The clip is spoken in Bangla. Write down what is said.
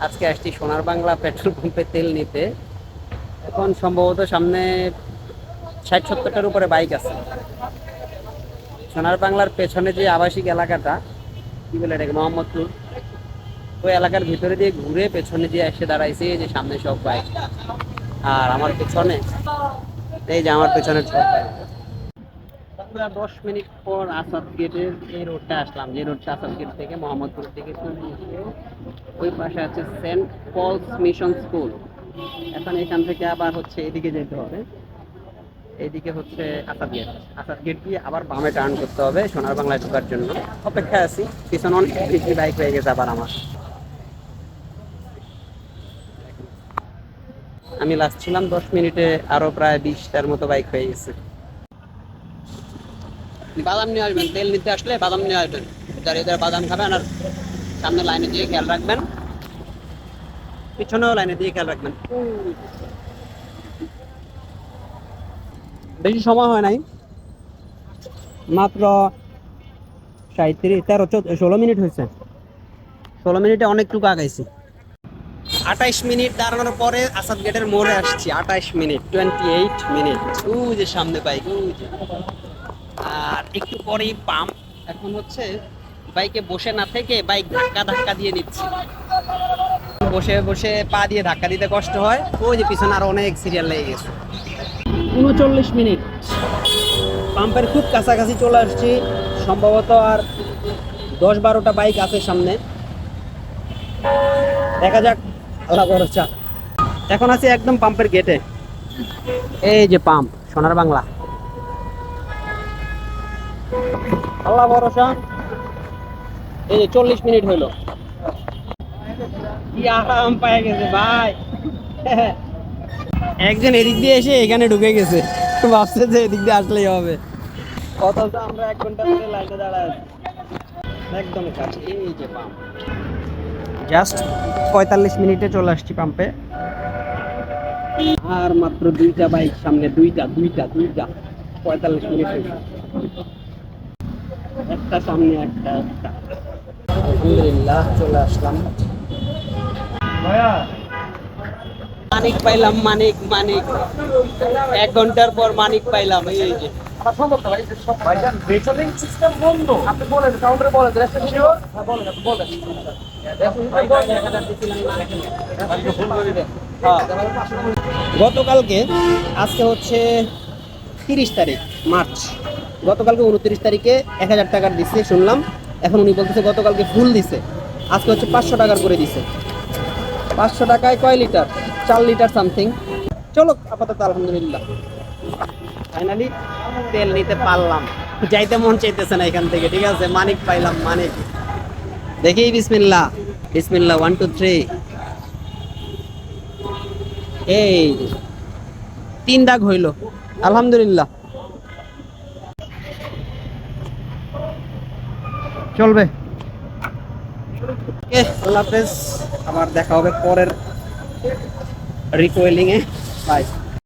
আজকে আসছি সোনার বাংলা পেট্রোল পাম্পে তেল নিতে। এখন সম্ভবত সামনে 60-70টার উপরে বাইক আছে। সোনার বাংলার পেছনে যে আবাসিক এলাকাটা, কি বলে এটাকে, মোহাম্মদপুর, ওই এলাকার ভিতরে দিয়ে ঘুরে পেছনে দিয়ে এসে দাঁড়াইছে এই যে সামনে সব বাইক। আর আমার পেছনে, এই যে আমার পেছনের সব বাইক। 10 মিনিট পর আসাদ গেটের এই রোডটা আসলাম, যে রোডটা আসাদ গেট থেকে মোহাম্মদপুর থেকে ওই পাশে আছে সেন্ট পলস মিশন স্কুল। এখন এখান থেকে আবার হচ্ছে এদিকে যেতে হবে, এইদিকে হচ্ছে আসাদ গেট। আসাদ গেট দিয়ে আবার বামে টার্ন করতে হবে সোনার বাংলায় ঢোকার জন্য। অপেক্ষায় আছি, পিছনে অনেক বেশি বাইক হয়ে গেছে আবার আমার। আমি লাস্ট ছিলাম 10 মিনিটে, আরো প্রায় 20টার মতো বাইক হয়ে গেছে। বাদাম নিয়ে আসবেন, তেল নিতে আসলে বাদাম নিয়ে আসবেন। দাঁড়িয়ে দাঁড়িয়ে বাদাম খাবেন আর সামনে লাইনে দিয়ে খেয়াল রাখবেন, পিছনেও লাইনে দিয়ে খেয়াল রাখবেন। বেশি সময় হয় নাই, মাত্র 16 মিনিট হয়েছে। 16 মিনিটে অনেকটুকু আগাইছি। 28 মিনিট দাঁড়ানোর পরে আসাদ গেটের মোড়ে আসছি। 28 মিনিট, 28 মিনিট। ওই যে সামনে বাইক, ওই যে। আর একটু পরেই পাম্প। এখন হচ্ছে বাইকে বসে না থেকে বাইক ধাক্কা ধাক্কা দিয়ে নিচ্ছি। বসে বসে পা দিয়ে ধাক্কা দিতে কষ্ট হয়। ওই যে পিছনে আরো অনেক সিরিয়াল লেগে গেছে। 39 মিনিট, পাম্পের খুব কাছাকাছি চলে আসছি। সম্ভবত আর 10-12টা বাইক আছে সামনে, দেখা যাক। আল্লাহ ভরসা। এখন আছি একদম পাম্পের গেটে। এই যে পাম্প সোনার বাংলা। আল্লাহ ভরসা। এই যে 40 মিনিট হইলো, কি আরাম পায় গেছে ভাই। একজন এদিক দিয়ে এসে এখানে ঢুকে গেছে, ভাবছে যে এদিক দিয়ে আসলেই হবে। অথচ আমরা 1 ঘন্টা ধরে লাইনে দাঁড়ায় আছি একদম কাছে। এই যে পাম্প, জাস্ট 45 মিনিটে চলে আসছি পাম্পে। আর মাত্র 2টা বাইক সামনে, দুইটা 45 মিনিট হয়েছে। একটা সামনে, একটা। আলহামদুলিল্লাহ চলে আসলাম। মানিক পাইলাম, মানিক। 1 ঘন্টার পর মানিক পাইলাম। এই যে গতকালকে, আজকে হচ্ছে 30 তারিখ মার্চ, গতকালকে 29 তারিখে 1000 টাকার দিচ্ছে শুনলাম। এখন উনি বলতেছে গতকালকে ফুল দিছে, আজকে হচ্ছে 500 টাকার করে দিছে। 500 টাকায় কয় লিটার? 4 litre something. চলো আপাতত আলহামদুলিল্লাহ ফাইনালি তেল নিতে পারলাম। যাইতে মন চাইতেছে না এখান থেকে। ঠিক আছে, মানিক পাইলাম, মানিক। দেখি বিসমিল্লাহ, বিসমিল্লাহ, 1 2 3। এই 3 দাগ হইল, আলহামদুলিল্লাহ। চলবে। আল্লাহ হাফেজ, আবার দেখা হবে পরের রিকোয়েলিং এ। বাই।